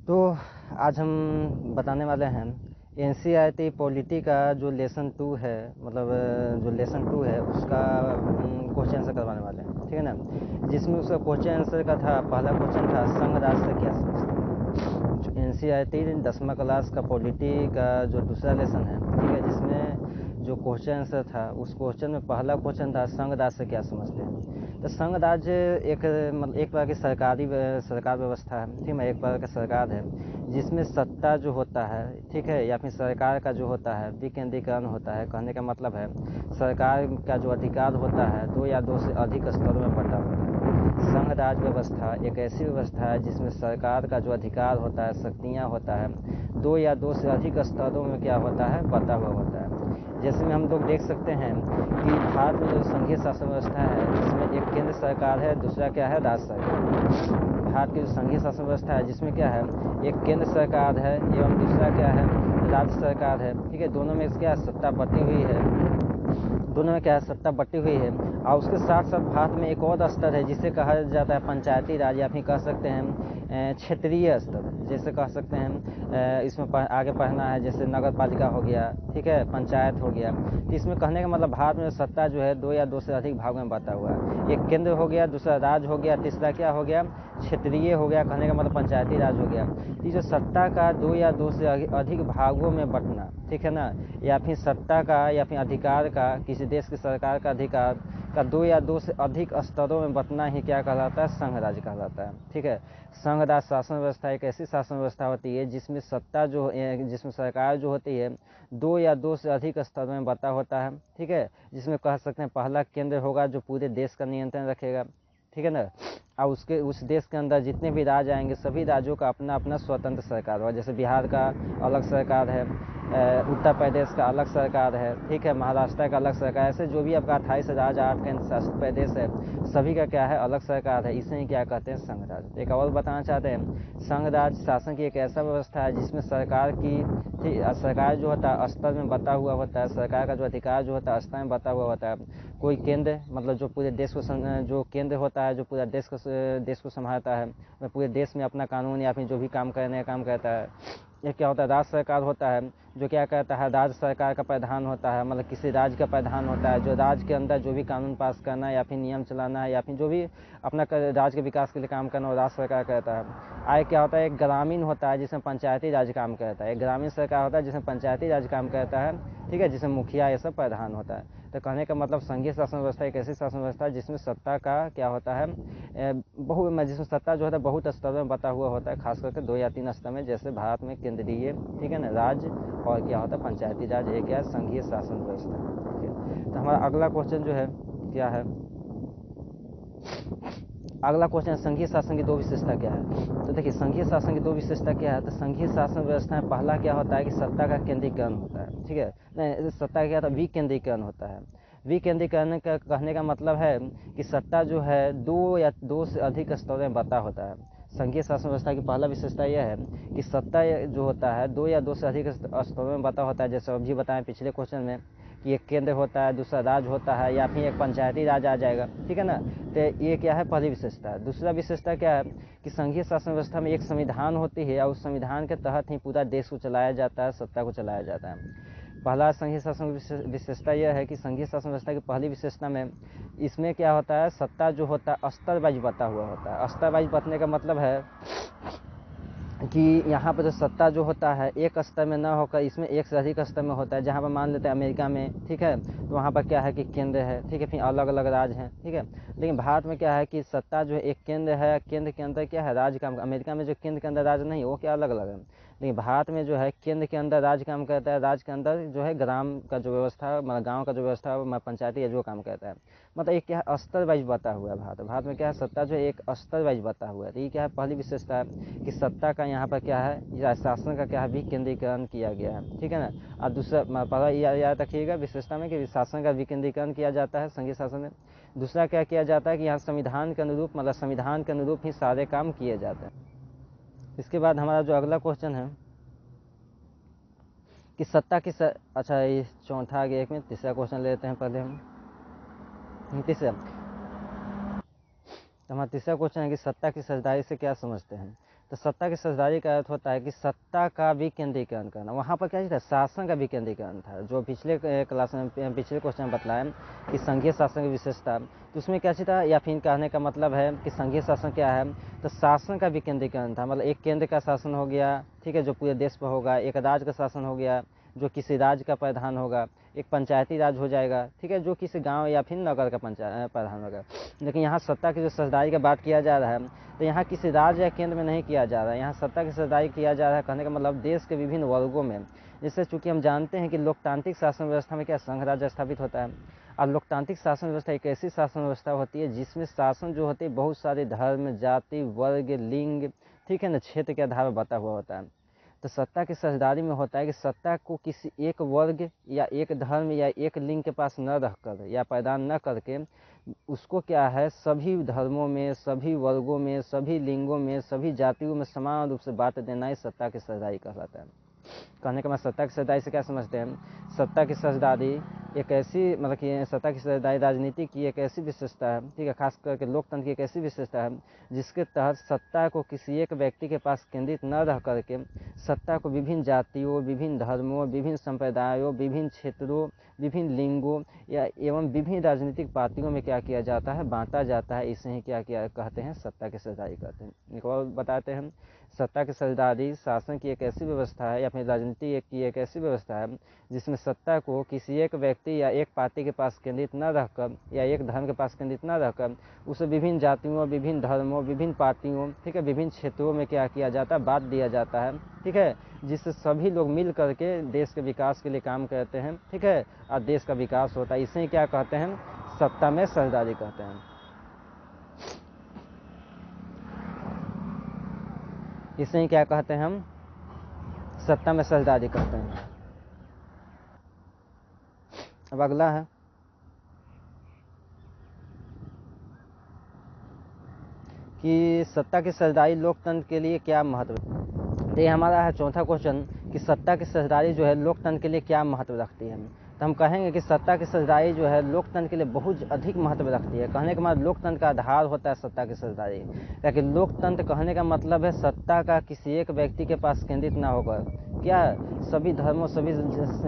तो आज हम बताने वाले हैं एनसीईआरटी पॉलिटी का जो लेसन 2 है, मतलब जो लेसन 2 है उसका क्वेश्चन आंसर करवाने वाले हैं, ठीक है ना। जिसमें उसका क्वेश्चन आंसर का था, पहला क्वेश्चन था संघ राज से क्या समझते हैं। जो एनसीईआरटी 10वीं क्लास का पॉलिटी का जो दूसरा लेसन है, ठीक है, जिसमें जो क्वेश्चन आंसर था उस क्वेश्चन में पहला क्वेश्चन था संघ राज से क्या समझते हैं। तो संघ राज्य एक मतलब एक प्रकार की सरकार व्यवस्था है, ठीक है, एक प्रकार का सरकार है जिसमें सत्ता जो होता है, ठीक है, या फिर सरकार का जो होता है विकेंद्रीकरण होता है। कहने का मतलब है सरकार का जो अधिकार होता है दो या दो से अधिक स्तरों में बंटा होता है। संघ राज व्यवस्था एक ऐसी व्यवस्था है जिसमें सरकार का जो अधिकार होता है, शक्तियाँ होता है, दो या दो से अधिक स्तरों में क्या होता है, बंटा हुआ होता है। जैसे में हम लोग देख सकते हैं कि भारत में जो संघीय शासन व्यवस्था है जिसमें एक केंद्र सरकार है, दूसरा क्या है, राज्य सरकार। भारत की जो संघीय शासन व्यवस्था है जिसमें क्या है, एक केंद्र सरकार है एवं दूसरा क्या है, राज्य सरकार है, ठीक है। दोनों में क्या सत्ता बटी हुई है, दोनों में क्या है, सत्ता बटी हुई है। और उसके साथ साथ भारत में एक और स्तर है जिसे कहा जाता है पंचायती राज, या फिर कह सकते हैं क्षेत्रीय स्तर, जैसे कह सकते हैं इसमें आगे पढ़ना है जैसे नगर पालिका हो गया, ठीक है, पंचायत हो गया। तो इसमें कहने का मतलब भारत में सत्ता जो है दो या दो से अधिक भागों में बांटा हुआ है। एक केंद्र हो गया, दूसरा राज्य हो गया, तीसरा क्या हो गया, क्षेत्रीय हो गया। कहने का मतलब पंचायती राज हो गया। तो जो सत्ता का दो या दो से अधिक भागों में बंटना, ठीक है ना, या फिर सत्ता का या फिर अधिकार का, किसी देश की सरकार का अधिकार का दो या दो से अधिक स्तरों में बंटना ही क्या कहलाता है, संघ राज्य कहलाता है, ठीक है। संघ राज्य शासन व्यवस्था एक ऐसी शासन व्यवस्था होती है जिसमें सत्ता जो जिसमें सरकार जो होती है दो या दो से अधिक स्तरों में बंटा होता है, ठीक है। जिसमें कह सकते हैं पहला केंद्र होगा जो पूरे देश का नियंत्रण रखेगा, ठीक है ना। और उसके उस देश के अंदर जितने भी राज्य आएंगे सभी राज्यों का अपना अपना स्वतंत्र सरकार होगा। जैसे बिहार का अलग सरकार है, उत्तर प्रदेश का अलग सरकार है, ठीक है, महाराष्ट्र का अलग सरकार है। ऐसे जो भी आपका 28 राज्य 8 केंद्र शासित प्रदेश है सभी का क्या है, अलग सरकार है। इसे ही क्या कहते हैं, संघ राज्य। एक और बताना चाहते हैं, संघ राज्य शासन की एक ऐसा व्यवस्था है जिसमें सरकार की सरकार जो होता है स्तर में बटा हुआ होता है, सरकार का जो अधिकार जो होता है स्तर में बटा हुआ होता है। कोई केंद्र मतलब जो पूरे देश को जो केंद्र होता है जो पूरा देश को संभालता है, वह पूरे देश में अपना कानून या फिर जो भी काम करने का काम करता है। यह क्या होता है, राज्य सरकार होता है जो क्या कहता है, राज्य सरकार का प्रधान होता है, मतलब किसी राज्य का प्रधान होता है जो राज्य के अंदर जो भी कानून पास करना है या फिर नियम चलाना है या फिर जो भी अपना राज्य के विकास के लिए काम करना वो राज्य सरकार करता है। आगे क्या होता है, एक ग्रामीण होता है जिसमें पंचायती राज काम करता है। एक ग्रामीण सरकार होता है जिसमें पंचायती राज काम करता है, ठीक है, जिसमें मुखिया ये सब प्रधान होता है। तो कहने का मतलब संघीय शासन व्यवस्था एक ऐसी शासन व्यवस्था है जिसमें सत्ता का क्या होता है, जिसमें सत्ता जो होता है बहुत स्तर में बटा हुआ होता है, खास करके दो या तीन स्तर में, जैसे भारत में केंद्रीय, ठीक है ना, राज्य और क्या होता है पंचायती राज, एक क्या है संघीय शासन व्यवस्था, ठीक है। तो हमारा अगला क्वेश्चन जो है क्या है, अगला क्वेश्चन संघीय शासन की दो विशेषता क्या है। तो देखिए संघीय शासन की दो विशेषता क्या है, तो संघीय शासन व्यवस्था में पहला क्या होता है कि सत्ता का केंद्रीकरण होता है, ठीक है, नहीं सत्ता का क्या होता है, विकेंद्रीकरण होता है। विकेंद्रीकरण का कहने का मतलब है कि सत्ता जो है दो या दो से अधिक स्तरों में बंटा होता है। संघीय शासन व्यवस्था की पहला विशेषता यह है कि सत्ता जो होता है दो या दो से अधिक स्तरों में बंटा होता है। जैसे अभी बताएं पिछले क्वेश्चन में कि एक केंद्र होता है, दूसरा राज्य होता है, या फिर एक पंचायती राज आ जाएगा, ठीक है ना। तो ये क्या है, पहली विशेषता। दूसरा विशेषता क्या है कि संघीय शासन व्यवस्था में एक संविधान होती है और उस संविधान के तहत ही पूरा देश को चलाया जाता है, सत्ता को चलाया जाता है। पहला संघीय शासन विशेषता यह है कि संघीय शासन व्यवस्था की पहली विशेषता में इसमें क्या होता है, सत्ता जो होता है स्तर वाइज बटा हुआ होता है। स्तर वाइज बटने का मतलब है कि यहाँ पर जो सत्ता जो होता है एक स्तर में ना होकर इसमें एक से अधिक स्तर में होता है। जहाँ पर मान लेते हैं अमेरिका में, ठीक है, तो वहाँ पर क्या है कि केंद्र है, ठीक है, फिर अलग अलग राज्य हैं, ठीक है। लेकिन भारत में क्या है कि सत्ता जो है एक केंद्र है, केंद्र के अंदर क्या है, राज्य काम। अमेरिका में जो केंद्र के अंदर राज्य नहीं, वो क्या अलग अलग है। लेकिन भारत में जो है केंद्र के अंदर राज्य काम करता है, राज्य के अंदर जो है ग्राम का जो व्यवस्था, मतलब गाँव का जो व्यवस्था है, पंचायती जो काम करता है। मतलब एक क्या है स्तर वाइज बता हुआ है भारत में क्या है, सत्ता जो है एक स्तर वाइज बता हुआ है। तो ये क्या है, पहली विशेषता है कि सत्ता का यहाँ पर क्या है, शासन का क्या है, विकेंद्रीकरण किया गया है, ठीक है ना। और दूसरा पहला याद रखिएगा विशेषता में कि शासन का विकेंद्रीकरण किया जाता है संघीय शासन में। दूसरा क्या किया जाता है कि यहाँ संविधान के अनुरूप, मतलब संविधान के अनुरूप ही सारे काम किए जाते हैं। इसके बाद हमारा जो अगला क्वेश्चन है कि सत्ता की अच्छा ये चौथा आ गया, एक मिनट, तीसरा क्वेश्चन ले लेते हैं पहले हम। तीसरा, तो हमारा तीसरा क्वेश्चन है कि सत्ता की सरदारी से क्या समझते हैं। तो सत्ता की साझेदारी का अर्थ होता है कि सत्ता का विकेंद्रीकरण करना। वहाँ पर क्या चीज़ था, शासन का विकेंद्रीकरण था, जो पिछले क्लास में पिछले क्वेश्चन में बतलाया कि संघीय शासन की विशेषता, तो उसमें क्या चीज़ था, या फिर कहने का मतलब है कि संघीय शासन क्या है, तो शासन का विकेंद्रीकरण था, मतलब एक केंद्र का शासन हो गया, ठीक है, जो पूरे देश पर होगा, एक राज्य का शासन हो गया जो किसी राज्य का प्रधान होगा, एक पंचायती राज हो जाएगा, ठीक है, जो किसी गांव या फिर नगर का प्रधान होगा। लेकिन यहाँ सत्ता की जो साझेदारी का बात किया जा रहा है, तो यहाँ किसी राज्य या केंद्र में नहीं किया जा रहा है, यहाँ सत्ता की साझेदारी किया जा रहा है, कहने का मतलब देश के विभिन्न वर्गों में। जिससे चूंकि हम जानते हैं कि लोकतांत्रिक शासन व्यवस्था में क्या संघ राज्य स्थापित होता है, और लोकतांत्रिक शासन व्यवस्था एक ऐसी शासन व्यवस्था होती है जिसमें शासन जो होती है बहुत सारे धर्म, जाति, वर्ग, लिंग, ठीक है ना, क्षेत्र के आधार पर बटा हुआ होता है। तो सत्ता की साझेदारी में होता है कि सत्ता को किसी एक वर्ग या एक धर्म या एक लिंग के पास न रहकर या प्रदान न करके उसको क्या है, सभी धर्मों में, सभी वर्गों में, सभी लिंगों में, सभी जातियों में समान रूप से बांट देना ही सत्ता की साझेदारी कहलाता है। कहने का मैं सत्ता की साझेदारी से क्या समझते हैं, सत्ता की साझेदारी एक ऐसी, मतलब कि सत्ता की साझेदारी राजनीति की एक ऐसी विशेषता है, ठीक है, खास करके लोकतंत्र की एक ऐसी विशेषता है जिसके तहत सत्ता को किसी एक व्यक्ति के पास केंद्रित न रह करके सत्ता को विभिन्न जातियों, विभिन्न धर्मों, विभिन्न संप्रदायों, विभिन्न क्षेत्रों, विभिन्न लिंगों या एवं विभिन्न राजनीतिक पार्टियों में क्या किया जाता है, बांटा जाता है। इसे ही क्या किया कहते हैं, सत्ता की साझेदारी कहते हैं। एक और बताते हैं, सत्ता की साझेदारी शासन की एक ऐसी व्यवस्था है या फिर राजनीति की एक ऐसी व्यवस्था है जिसमें सत्ता को किसी एक व्यक्ति या एक पार्टी के पास केंद्रित न रहकर या एक धर्म के पास केंद्रित न रहकर उसे विभिन्न जातियों, विभिन्न धर्मों, विभिन्न पार्टियों, ठीक है, विभिन्न क्षेत्रों में क्या किया जाता है, बांट दिया जाता है, ठीक है, जिससे सभी लोग मिल करके देश के विकास के लिए काम करते हैं, ठीक है, और देश का विकास होता है। इसे क्या कहते हैं, सत्ता में साझेदारी कहते हैं। इसे क्या कहते हैं, हम सत्ता में साझेदारी कहते हैं। अब अगला है कि सत्ता की साझेदारी लोकतंत्र के लिए क्या महत्व है। तो ये हमारा है चौथा क्वेश्चन कि सत्ता की साझेदारी जो है लोकतंत्र के लिए क्या महत्व रखती है। तो हम कहेंगे कि सत्ता की साझेदारी जो है लोकतंत्र के लिए बहुत अधिक महत्व रखती है। कहने का मतलब लोकतंत्र का आधार होता है सत्ता की साझेदारी, लेकिन लोकतंत्र कहने का मतलब है सत्ता का किसी एक व्यक्ति के पास केंद्रित ना होकर क्या सभी धर्मों, सभी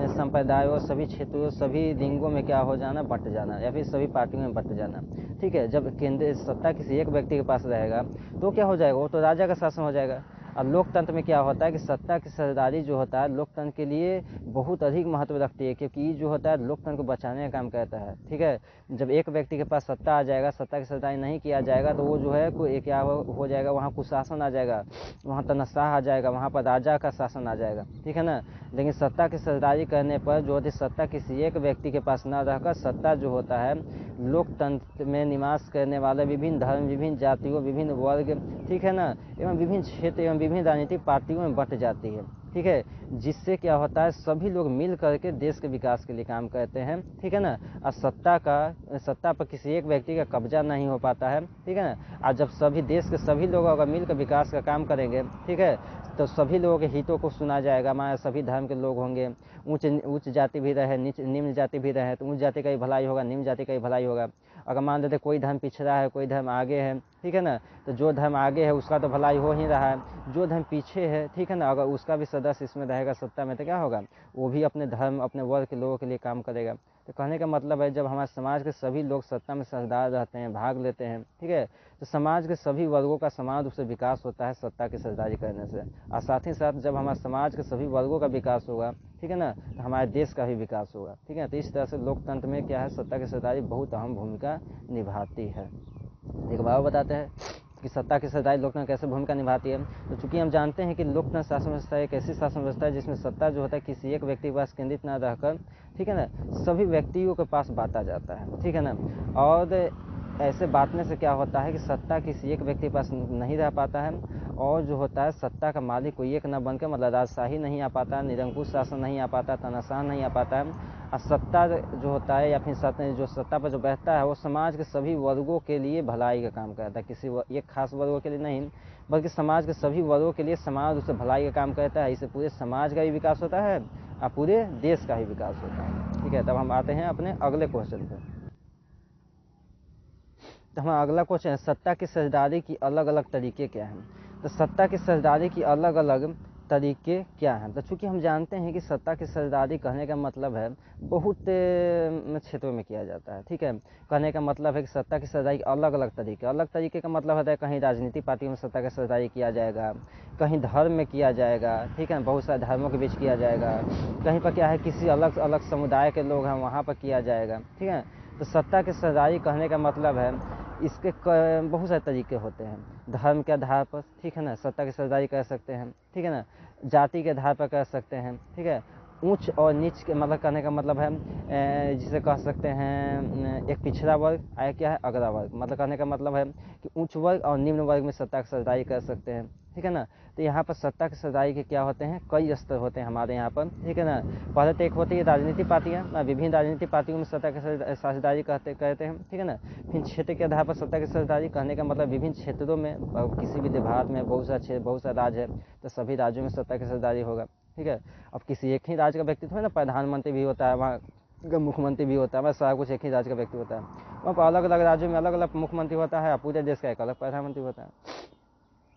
संप्रदायों, सभी क्षेत्रों, सभी लिंगों में क्या हो जाना, बंट जाना, या फिर सभी पार्टियों में बंट जाना, ठीक है। जब केंद्र सत्ता किसी एक व्यक्ति के पास रहेगा तो क्या हो जाएगा, वो तो राजा का शासन हो जाएगा। और लोकतंत्र में क्या होता है कि सत्ता की साझेदारी जो होता है लोकतंत्र के लिए बहुत अधिक महत्व रखती है, क्योंकि जो होता है लोकतंत्र को बचाने का काम करता है, ठीक है। जब एक व्यक्ति के पास सत्ता आ जाएगा, सत्ता की साझेदारी नहीं किया जाएगा तो वो जो है कोई क्या हो जाएगा, वहाँ कुशासन आ जाएगा, वहाँ तनाशाह आ जाएगा, वहाँ पर राजा का शासन आ जाएगा, ठीक है ना। लेकिन सत्ता की साझेदारी करने पर जो होती सत्ता किसी एक व्यक्ति के पास न रहकर सत्ता जो होता है लोकतंत्र में निवास करने वाले विभिन्न धर्म, विभिन्न जातियों, विभिन्न वर्ग, ठीक है ना, एवं विभिन्न क्षेत्र एवं विभिन्न राजनीतिक पार्टियों में बंट जाती है, ठीक है। जिससे क्या होता है सभी लोग मिल करके देश के विकास के लिए काम करते हैं, ठीक है ना। और सत्ता पर किसी एक व्यक्ति का कब्जा नहीं हो पाता है, ठीक है ना। और जब सभी देश के सभी लोग अगर मिलकर विकास का काम करेंगे, ठीक है, तो सभी लोगों के हितों को सुना जाएगा। हमारे सभी धर्म के लोग होंगे, उच्च जाति भी रहे, निम्न जाति भी रहे, तो उच्च जाति का ही भलाई होगा, निम्न जाति का ही भलाई होगा। अगर मान लेते कोई धर्म पिछड़ा है, कोई धर्म आगे है, ठीक है ना, तो जो धर्म आगे है उसका तो भलाई हो ही रहा है, जो धर्म पीछे है, ठीक है ना, अगर उसका भी सदस्य इसमें रहेगा सत्ता में तो क्या होगा, वो भी अपने धर्म, अपने वर्ग के लोगों के लिए काम करेगा। तो कहने का मतलब है जब हमारे समाज के सभी लोग सत्ता में साझेदार रहते हैं, भाग लेते हैं, ठीक है, तो समाज के सभी वर्गों का समान रूप से विकास होता है सत्ता की साझेदारी करने से। और साथ ही साथ जब हमारे समाज के सभी वर्गों का विकास होगा, ठीक है ना, तो हमारे देश का भी विकास होगा, ठीक है। तो इस तरह से लोकतंत्र में क्या है, सत्ता की साझेदारी बहुत अहम भूमिका निभाती है। एक बार बताते हैं कि सत्ता की साझेदारी लोकतंत्र कैसे भूमिका निभाती है। तो चूंकि हम जानते हैं कि लोकतंत्र शासन व्यवस्था एक ऐसी शासन व्यवस्था है जिसमें सत्ता जो होता है किसी एक व्यक्ति के पास केंद्रित न रहकर, ठीक है ना, सभी व्यक्तियों के पास बांटा जाता है, ठीक है ना। और ऐसे बांटने से क्या होता है कि सत्ता किसी एक व्यक्ति के पास नहीं रह पाता है, और जो होता है सत्ता का मालिक कोई एक न बनकर, मतलब राजशाही नहीं आ पाता, निरंकुश शासन नहीं आ पाता, तानाशाह नहीं आ पाता है। और सत्ता जो होता है या फिर जो सत्ता पर जो बैठता है वो समाज के सभी वर्गों के लिए भलाई का काम करता है, किसी एक खास वर्गों के लिए नहीं, बल्कि समाज के सभी वर्गों के लिए समान रूप से भलाई का काम करता है। इससे पूरे समाज का भी विकास होता है और पूरे देश का भी विकास होता है, ठीक है। तब हम आते हैं अपने अगले क्वेश्चन पे। तो हमारा अगला क्वेश्चन है सत्ता की साझेदारी की अलग अलग तरीके क्या हैं। तो सत्ता की सरदारी की अलग अलग तरीके क्या हैं? तो चूँकि हम जानते हैं कि सत्ता की सरदारी कहने का मतलब है बहुत क्षेत्रों में किया जाता है, ठीक है। कहने का मतलब है कि सत्ता की सरदारी अलग अलग तरीके का मतलब होता है कहीं राजनीतिक पार्टियों में सत्ता की सरदारी किया जाएगा, कहीं धर्म में किया जाएगा, ठीक है, बहुत सारे धर्मों के बीच किया जाएगा, कहीं पर क्या है किसी अलग अलग समुदाय के लोग हैं वहाँ पर किया जाएगा, ठीक है। तो सत्ता की सरदारी कहने का मतलब है इसके बहुत सारे तरीके होते हैं। धर्म के आधार पर, ठीक है ना, सत्ता की सरदारी कर सकते हैं, ठीक है ना। जाति के आधार पर कर सकते हैं, ठीक है। ऊंच और नीच के मतलब कहने का मतलब है जिसे कह सकते हैं एक पिछड़ा वर्ग और क्या है अगला वर्ग, मतलब कहने का मतलब है कि उच्च वर्ग और निम्न वर्ग में सत्ता की सरदारी कर सकते हैं, ठीक है ना। तो यहाँ पर सत्ता की सरदारी के क्या होते हैं, कई स्तर होते हैं हमारे यहाँ पर, ठीक है ना। पहले तो एक होती है राजनीतिक पार्टियाँ, विभिन्न राजनीतिक पार्टियों में सत्ता की सरदारी कहते हैं, ठीक है ना। फिर क्षेत्र के आधार पर सत्ता की सरदारी कहने का मतलब विभिन्न क्षेत्रों में किसी भी भारत में बहुत सारे राज्य है तो सभी राज्यों में सत्ता की सरदारी होगा, ठीक है। अब किसी एक ही राज्य का व्यक्तित्व है ना, प्रधानमंत्री भी होता है वहाँ का, मुख्यमंत्री भी होता है, वह सारा कुछ एक ही राज्य का व्यक्ति होता है। वहाँ पर अलग अलग राज्यों में अलग अलग मुख्यमंत्री होता है, पूरे देश का एक अलग प्रधानमंत्री होता है।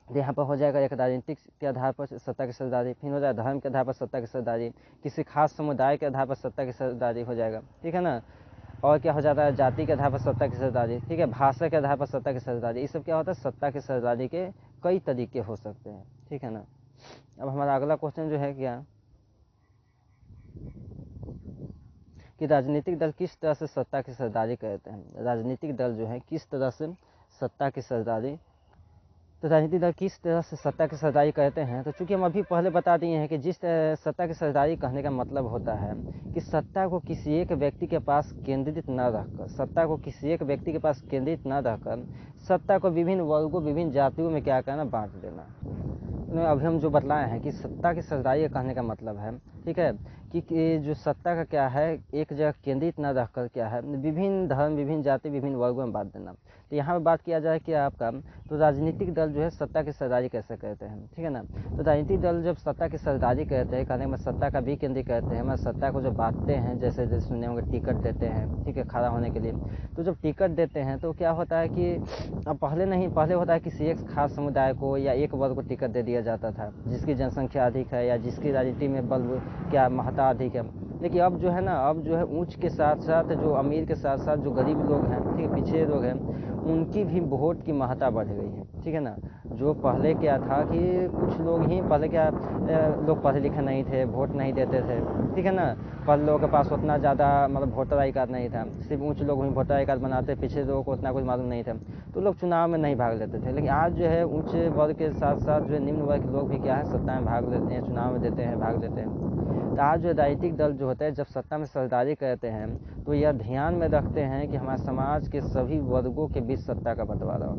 यहाँ पर हो जाएगा एक राजनीतिक के आधार पर सत्ता की सरदारी, फिर हो जाएगा धर्म के आधार पर सत्ता की सरदारी, किसी खास समुदाय के आधार पर सत्ता की सरदारी हो जाएगा, ठीक है ना। और क्या हो जाता है जाति के आधार पर सत्ता की सरदारी, ठीक है, भाषा के आधार पर सत्ता की सरदारी। ये सब क्या होता है सत्ता की सरदारी के कई तरीके हो सकते हैं, ठीक है ना। अब हमारा अगला क्वेश्चन जो है क्या कि राजनीतिक दल किस तरह से सत्ता की सरदारी करते हैं। राजनीतिक दल जो है किस तरह से सत्ता की सरदारी, तो राजनीतिक दल किस तरह से सत्ता की सरदारी करते हैं। तो चूंकि हम अभी पहले बता दिए हैं कि जिस सत्ता की सरदारी कहने का मतलब होता है कि सत्ता को किसी एक व्यक्ति के पास केंद्रित न रखकर, सत्ता को किसी एक व्यक्ति के पास केंद्रित न रहकर सत्ता को विभिन्न वर्गों विभिन्न जातियों में क्या करना, बांट देना। अभी हम जो बतलाए हैं कि सत्ता की सरदारी कहने का मतलब है, ठीक है, कि जो सत्ता का क्या है एक जगह केंद्रित न रहकर क्या है विभिन्न धर्म विभिन्न जाति विभिन्न वर्गों में बांट देना। तो यहाँ पर बात किया जाए कि आपका तो राजनीतिक दल जो है सत्ता की सरदारी कैसे करते हैं, ठीक है ना। तो राजनीतिक दल जब सत्ता की सरदारी करते हैं कहने में सत्ता का भी केंद्रित करते हैं, मतलब सत्ता को जो बांटते हैं, जैसे जैसे सुनने होंगे टिकट देते हैं, ठीक है, खड़ा होने के लिए। तो जब टिकट देते हैं तो क्या होता है कि अब पहले होता है किसी एक खास समुदाय को या एक वर्ग को टिकट दे दिया जाता था जिसकी जनसंख्या अधिक है या जिसकी राजनीति में बल क्या महत्ता अधिक है। लेकिन अब जो है ना, अब जो है ऊंच के साथ साथ जो अमीर के साथ साथ जो गरीब लोग हैं, ठीक है, पिछड़े लोग हैं, उनकी भी वोट की महत्ता बढ़ गई है, ठीक है ना। जो पहले क्या था कि कुछ लोग ही पहले क्या लोग पढ़े लिखे नहीं थे, वोट नहीं देते थे, ठीक है ना। पहले लोगों के पास उतना ज़्यादा मतलब वोटर आई कार्ड नहीं था, सिर्फ ऊंच लोग ही वोटर आई कार्ड बनाते, पिछड़े लोगों को उतना कुछ मालूम नहीं था, तो लोग चुनाव में नहीं भाग लेते थे। लेकिन आज जो है ऊंच वर्ग के साथ साथ जो निम्न वर्ग के लोग भी क्या है सत्ता में भाग लेते हैं, चुनाव में देते हैं, भाग लेते हैं। तो आज जो राजनीतिक दल जो होते हैं जब सत्ता में सरदारी करते हैं तो यह ध्यान में रखते हैं कि हमारे समाज के सभी वर्गों के बीच सत्ता का बंटवारा हो,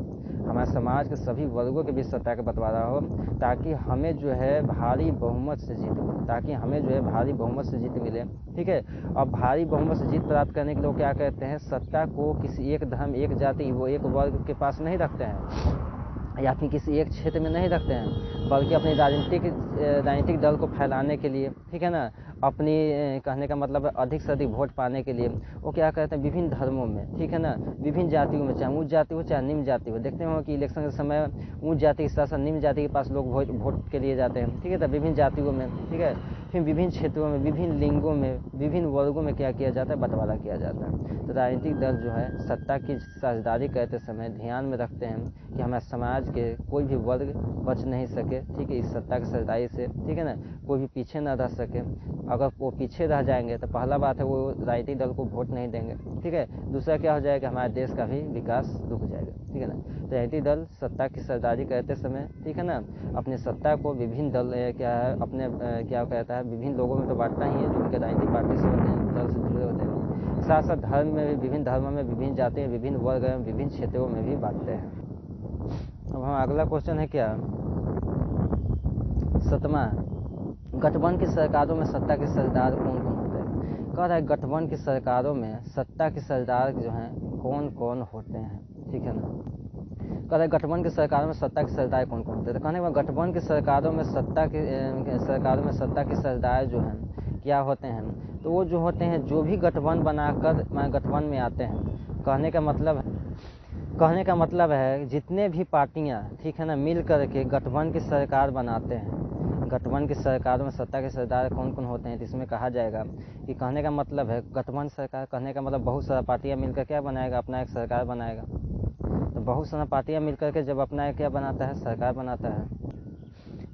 हमारे समाज के सभी वर्गों के बीच सत्ता का बंटवारा हो, ताकि हमें जो है भारी बहुमत से जीत मिले, ताकि हमें जो है भारी बहुमत से जीत मिले, ठीक है। और भारी बहुमत से जीत प्राप्त करने के लोग क्या कहते हैं, सत्ता को किसी एक धर्म एक जाति वो एक वर्ग के पास नहीं रखते हैं या फिर किसी एक क्षेत्र में नहीं रखते हैं, बल्कि अपनी राजनीतिक दल को फैलाने के लिए, ठीक है ना, अपनी कहने का मतलब अधिक से अधिक वोट पाने के लिए वो क्या करते हैं विभिन्न धर्मों में, ठीक है ना, विभिन्न जातियों में, चाहे ऊंच जाति हो चाहे निम्न जाति हो। देखते हो कि इलेक्शन के समय ऊंच जाति के साथ साथ निम्न जाति के पास लोग वोट के लिए जाते हैं, ठीक है, तो विभिन्न जातियों में, ठीक है, फिर विभिन्न क्षेत्रों में विभिन्न लिंगों में विभिन्न वर्गों में क्या किया जाता है, बंटवारा किया जाता है। तो राजनीतिक दल जो है सत्ता की साझेदारी करते समय ध्यान में रखते हैं कि हमारे समाज के कोई भी वर्ग बच नहीं सके, ठीक है, इस सत्ता की सरदारी से, ठीक है ना, कोई भी पीछे ना रह सके। अगर वो पीछे रह जाएंगे तो पहला बात है वो राजनीतिक दल को वोट नहीं देंगे, ठीक है। दूसरा क्या हो जाएगा, हमारे देश का भी विकास रुक जाएगा, ठीक है ना। तो राजनीतिक दल सत्ता की सरदारी करते समय, ठीक है ना, अपने सत्ता को विभिन्न दल क्या है अपने क्या कहता है विभिन्न लोगों में तो बांटता ही है जो उनके राजनीतिक पार्टी से होते हैं, दल से जुड़े होते हैं। साथ साथ धर्म में भी विभिन्न धर्मों में विभिन्न जातियाँ विभिन्न वर्ग विभिन्न क्षेत्रों में भी बांटते हैं। अब हम अगला क्वेश्चन है क्या 7वां, गठबंधन की सरकारों में सत्ता के सरदार कौन कौन होते हैं। कह रहा है गठबंधन की सरकारों में सत्ता के सरदार जो हैं कौन कौन होते हैं, ठीक है ना। कह रहा है गठबंधन की सरकारों में सत्ता के सरदार कौन कौन होते हैं। तो कहने का गठबंधन की सरकारों में सत्ता के सरदार जो हैं क्या होते हैं, तो वो जो होते हैं जो भी गठबंधन बनाकर गठबंधन में आते हैं, कहने का मतलब है कहने का मतलब है जितने भी पार्टियां, ठीक है ना, मिल कर के गठबंधन की सरकार बनाते हैं, गठबंधन की सरकार में सत्ता के सरदार कौन कौन होते हैं, तो इसमें कहा जाएगा कि कहने का मतलब है गठबंधन सरकार, कहने का मतलब बहुत सारा पार्टियां मिलकर क्या बनाएगा, अपना एक सरकार बनाएगा। तो बहुत सारा पार्टियां मिलकर के जब अपना एक क्या बनाता है, सरकार बनाता है,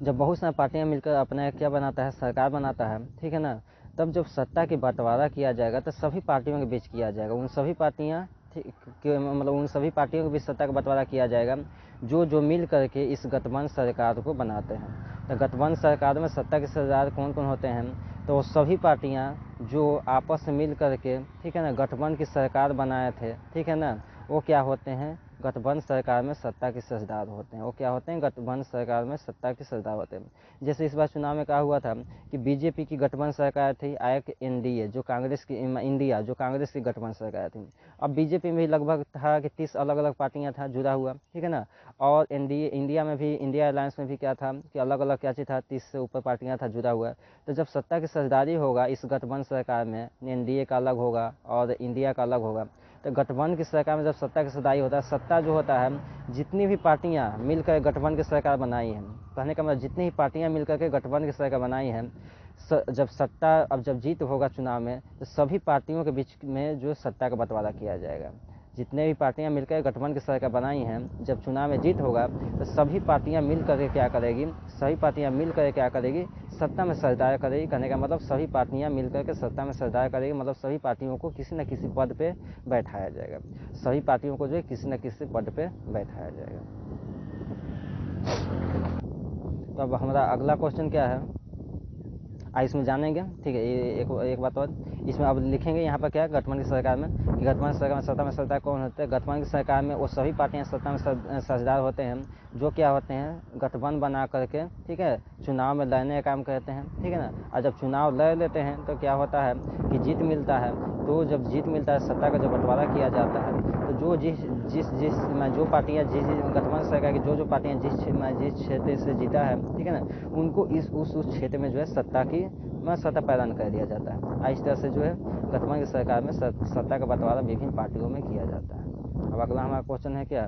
जब बहुत सारी पार्टियां मिलकर अपना एक क्या बनाता है, सरकार बनाता है, ठीक है ना, तब जब सत्ता की बंटवारा किया जाएगा तो सभी पार्टियों के बीच किया जाएगा, उन सभी पार्टियां मतलब उन सभी पार्टियों के बीच सत्ता का बंटवारा किया जाएगा जो जो मिल करके इस गठबंधन सरकार को बनाते हैं। तो गठबंधन सरकार में सत्ता के सरदार कौन कौन होते हैं, तो सभी पार्टियां जो आपस में मिल करके, ठीक है ना, गठबंधन की सरकार बनाए थे, ठीक है ना, वो क्या होते हैं, गठबंधन सरकार में सत्ता के सरदार होते हैं। वो क्या होते हैं, गठबंधन सरकार में सत्ता के सरदार होते हैं। जैसे इस बार चुनाव में कहा हुआ था कि बीजेपी की गठबंधन सरकार थी, एक एनडीए जो कांग्रेस की, इंडिया जो कांग्रेस की गठबंधन सरकार थी। अब बीजेपी में भी लगभग था कि 30 अलग अलग पार्टियां था जुड़ा हुआ, ठीक है ना, और एनडीए इंडिया में भी, इंडिया अलायंस में भी क्या था कि अलग अलग क्या चीज था, 30 से ऊपर पार्टियां था जुड़ा हुआ। तो जब सत्ता की सरदारी होगा इस गठबंधन सरकार में, एनडीए का अलग होगा और इंडिया का अलग होगा। तो गठबंधन की सरकार में जब सत्ता की सरदारी होता है, सत्ता जो होता है, जितनी भी पार्टियां मिलकर गठबंधन की सरकार बनाई हैं, कहने का मतलब जितनी भी पार्टियां मिलकर के गठबंधन की सरकार बनाई हैं, जब सत्ता, अब जब जीत होगा चुनाव में, तो सभी पार्टियों के बीच में जो सत्ता का बंटवारा किया जाएगा। जितने भी पार्टियां मिलकर गठबंधन की सरकार बनाई हैं, जब चुनाव में जीत होगा तो सभी पार्टियां मिल करके क्या करेगी, सभी पार्टियां मिल करके क्या करेगी, सत्ता में सरदार करेगी। कहने का मतलब सभी पार्टियां मिल करके सत्ता में सरदार करेगी, मतलब सभी पार्टियों को किसी न किसी पद पे बैठाया जाएगा, सभी पार्टियों को जो है किसी न किसी पद पे बैठाया जाएगा। तो अब हमारा अगला क्वेश्चन क्या है, इसमें जानेंगे, ठीक है। ये एक बात और, इसमें अब लिखेंगे यहाँ पर क्या है, गठबंधन की सरकार में, कि गठबंधन सरकार में सत्ता में सरदार कौन होते हैं। गठबंधन की सरकार में वो सभी पार्टियां सत्ता में सरदार होते हैं जो क्या होते हैं, गठबंधन बना करके, ठीक है, चुनाव में लड़ने का काम करते हैं, ठीक है ना। और जब चुनाव लड़ लेते हैं तो क्या होता है कि जीत मिलता है, तो जब जीत मिलता है, सत्ता का जब बंटवारा किया जाता है, तो जो जिस जिस जिस जो पार्टियां जिस गठबंधन सरकार की जो पार्टियां जिस क्षेत्र से जीता है, ठीक है ना, उनको उस क्षेत्र में जो है सत्ता की सत्ता प्रदान कर दिया जाता है। इस तरह से जो है गठबंधन की सरकार में सत्ता का बंटवारा विभिन्न पार्टियों में किया जाता है। अब अगला हमारा क्वेश्चन है क्या,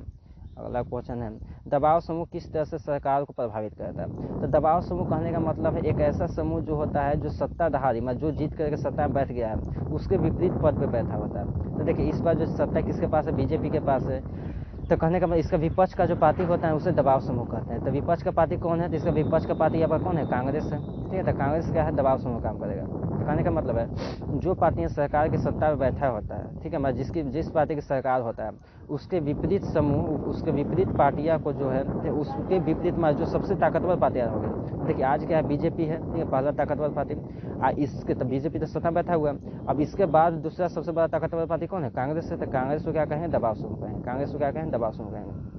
अगला क्वेश्चन है दबाव समूह किस तरह से सरकार को प्रभावित करता है। तो दबाव समूह कहने का मतलब है एक ऐसा समूह जो होता है जो सत्ताधारी, मतलब जो जीत करके सत्ता में बैठ गया है, उसके विपरीत पद पे बैठा होता है। तो देखिए इस बार जो सत्ता किसके पास है, बीजेपी के पास है। तो कहने का मतलब इसका विपक्ष का जो पार्टी होता है उसे दबाव समूह कहते हैं। तो विपक्ष का पार्टी कौन है, तो इसका विपक्ष का पार्टी यहाँ पर कौन है, कांग्रेस है, ठीक है। तो कांग्रेस क्या है, दबाव समूह काम करेगा। तो कहने का मतलब है जो पार्टियां सरकार की सत्ता में बैठा होता है, ठीक है, मतलब जिस पार्टी की सरकार होता है उसके विपरीत समूह, उसके विपरीत पार्टियां को जो है, उसके विपरीत में जो सबसे ताकतवर पार्टियां होगी। देखिए आज क्या है, बीजेपी है, ठीक है, पहला ताकतवर पार्टी। इसके तो बीजेपी तो सत्ता बैठा हुआ है। अब इसके बाद दूसरा सबसे बड़ा ताकतवर पार्टी कौन है, कांग्रेस है। तो कांग्रेस को क्या कहेंगे, दबाव समूह कहेंगे, कांग्रेस को क्या कहेंगे, दबाव समूह कहेंगे।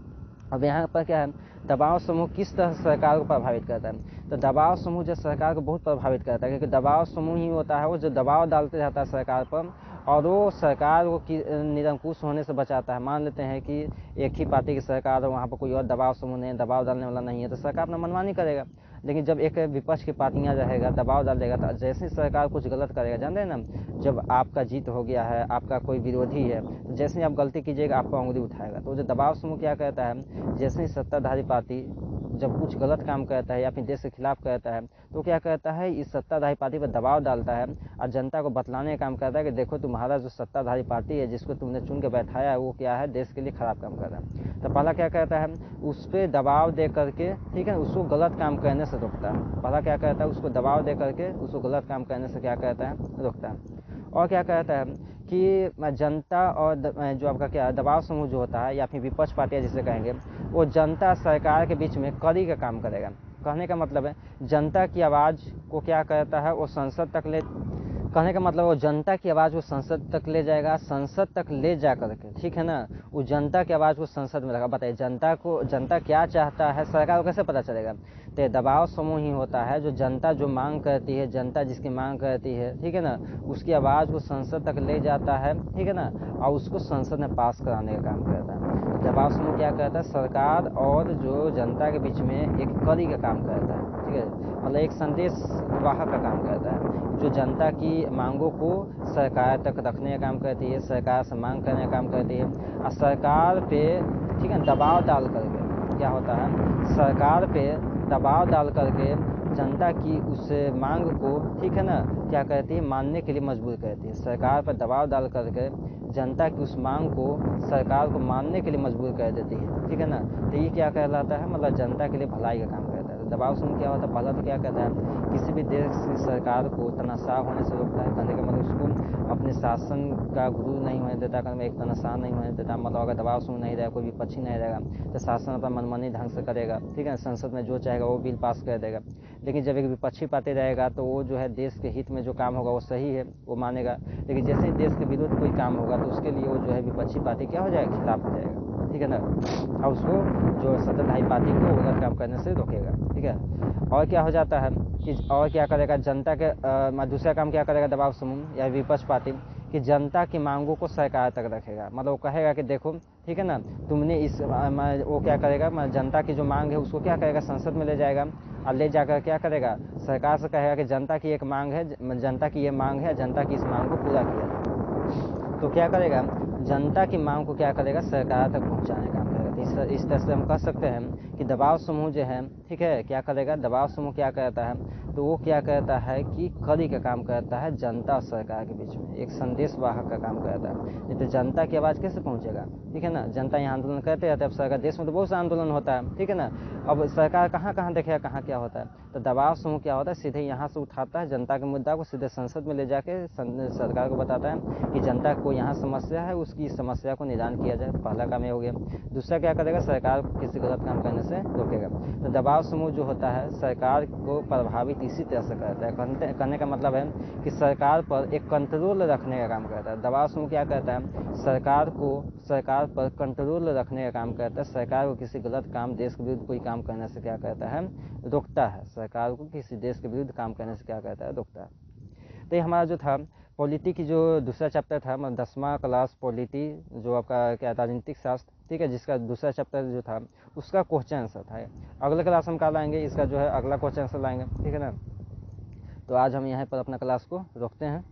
अब यहाँ पर क्या है, दबाव समूह किस तरह सरकार को प्रभावित करता है। तो दबाव समूह जो सरकार को बहुत प्रभावित करता है, क्योंकि दबाव समूह ही होता है वो जो दबाव डालते रहता है सरकार पर, और वो सरकार को निरंकुश होने से बचाता है। मान लेते हैं कि एक ही पार्टी की सरकार है, वहाँ पर कोई और दबाव समूह नहीं, दबाव डालने वाला नहीं है, तो सरकार अपना मनमानी करेगा। लेकिन जब एक विपक्ष की पार्टियां रहेगा, दबाव डालेगा, तो जैसे ही सरकार कुछ गलत करेगा, जानते हैं ना, जब आपका जीत हो गया है, आपका कोई विरोधी है, तो जैसे ही आप गलती कीजिएगा आप पर उंगली उठाएगा। तो जो दबाव समूह क्या कहता है, जैसे ही सत्ताधारी पार्टी जब कुछ गलत काम करता है या फिर देश के खिलाफ करता है, तो क्या कहता है, इस सत्ताधारी पार्टी पर दबाव डालता है और जनता को बतलाने का काम करता है कि देखो तुम्हारा जो सत्ताधारी पार्टी है, जिसको तुमने चुन के बैठाया है, वो क्या है, देश के लिए खराब काम कर रहा है। तो पहला क्या कहता है, उस पर दबाव दे करके, ठीक है, उसको गलत काम करने से रोकता है। पहला क्या कहता है, उसको दबाव दे करके उसको गलत काम करने से क्या कहता है, रोकता है। और क्या कहता है कि जनता और जो आपका क्या दबाव समूह जो होता है या फिर विपक्ष पार्टियां जिसे कहेंगे, वो जनता सरकार के बीच में कड़ी का काम करेगा। कहने का मतलब है जनता की आवाज़ को क्या कहता है, वो संसद तक ले, कहने का मतलब वो जनता की आवाज़ को संसद तक ले जाएगा, संसद तक ले जा करके, ठीक है ना, वो जनता की आवाज़ को संसद में रखा। बताइए जनता क्या चाहता है, सरकार को कैसे पता चलेगा। तो दबाव समूह ही होता है जो जनता जो मांग करती है, जनता जिसकी मांग करती है, ठीक है ना, उसकी आवाज़ को संसद तक ले जाता है, ठीक है ना, और उसको संसद में पास कराने का काम करता है। तो दबाव समूह क्या करता है, सरकार और जो जनता के बीच में एक कड़ी का काम करता है, ठीक है, मतलब एक संदेश वाहक का काम करता है, जो जनता की मांगों को सरकार तक रखने का काम करती है, सरकार से मांग करने का काम करती है, और सरकार पे, ठीक है, दबाव डाल करके क्या होता है, सरकार पे दबाव डाल करके जनता की उस मांग को, ठीक है ना, क्या करती है, मानने के लिए मजबूर करती है। सरकार पर दबाव डाल करके जनता की उस मांग को सरकार को मानने के लिए मजबूर कर देती है, ठीक है ना। तो ये क्या कहलाता है, मतलब जनता के लिए भलाई का काम करता है। तो दबाव समूह क्या होता है, पहला तो क्या कहता है, किसी भी देश की सरकार को तनाशाह होने से रोकता है, कहने का मतलब उसको अपने शासन का गुरु नहीं होने देता, कहने में एक तनाशाह नहीं होने देता। मतलब अगर दबाव समूह नहीं रहेगा, कोई विपक्षी नहीं रहेगा, तो शासन अपना मनमानी ढंग से करेगा, ठीक है, संसद में जो चाहेगा वो बिल पास कर देगा। लेकिन जब एक विपक्षी पार्टी रहेगा तो वो जो है देश के हित में जो काम होगा वो सही है वो मानेगा, लेकिन जैसे ही देश के विरुद्ध कोई काम होगा तो उसके लिए वो जो है विपक्षी पार्टी क्या हो जाएगा, खिलाफ हो जाएगा, ठीक है ना, और उसको जो सत्ताधारी पार्टी को गलत काम करने से रोकेगा, ठीक है। और क्या हो जाता है कि और क्या करेगा जनता के दूसरा काम क्या करेगा दबाव समूह या विपक्ष पार्टी, कि जनता की मांगों को सरकार तक रखेगा। मतलब वो कहेगा कि देखो, ठीक है ना, तुमने इस वो क्या करेगा, जनता की जो मांग है उसको क्या करेगा, संसद में ले जाएगा, और ले जाकर क्या करेगा, सरकार से कहेगा कि जनता की एक मांग है, जनता की ये मांग है, जनता की इस मांग को पूरा किया जाए। तो क्या करेगा, जनता की मांग को क्या करेगा, सरकार तक पहुंचाने का काम करेगा। तो इस तरह से हम कह सकते हैं कि दबाव समूह जो है, ठीक है, क्या करेगा, दबाव समूह क्या करता है, तो वो क्या करता है कि कड़ी का काम करता है जनता और सरकार के बीच में, एक संदेश वाहक का काम करता है। नहीं तो जनता की आवाज़ कैसे पहुंचेगा, ठीक है ना, जनता यहाँ आंदोलन करते रहते हैं। अब सरकार, देश में तो बहुत सा आंदोलन होता है, ठीक है ना, अब सरकार कहाँ कहाँ देखेगा कहाँ क्या होता है। तो दबाव समूह क्या होता है, सीधे यहाँ से उठाता है जनता के मुद्दा को, सीधे संसद में ले जाके सरकार को बताता है कि जनता को यहाँ समस्या है, उसकी समस्या को निदान किया जाए। पहला काम ये हो गया। दूसरा क्या करेगा, सरकार को किसी गलत काम करने से रोकेगा। तो दबाव समूह जो होता है सरकार को प्रभावित इसी तरह से करता है। कहने का मतलब है कि सरकार पर एक कंट्रोल रखने का काम करता है। दबाव समूह क्या करता है, सरकार पर कंट्रोल रखने का काम करता है। सरकार को किसी गलत काम, देश के विरुद्ध कोई काम करने से क्या करता है, रोकता है। सरकार को किसी देश के विरुद्ध काम करने से क्या करता है, रोकता है। तो ये हमारा जो था पॉलिटी की जो दूसरा चैप्टर था, मतलब 10वां क्लास पॉलिटी, जो आपका क्या राजनीतिक शास्त्र, ठीक है, जिसका दूसरा चैप्टर जो था उसका क्वेश्चन आंसर था। अगले क्लास हम कल लाएंगे, इसका जो है अगला क्वेश्चन आंसर लाएंगे, ठीक है ना। तो आज हम यहाँ पर अपना क्लास को रोकते हैं।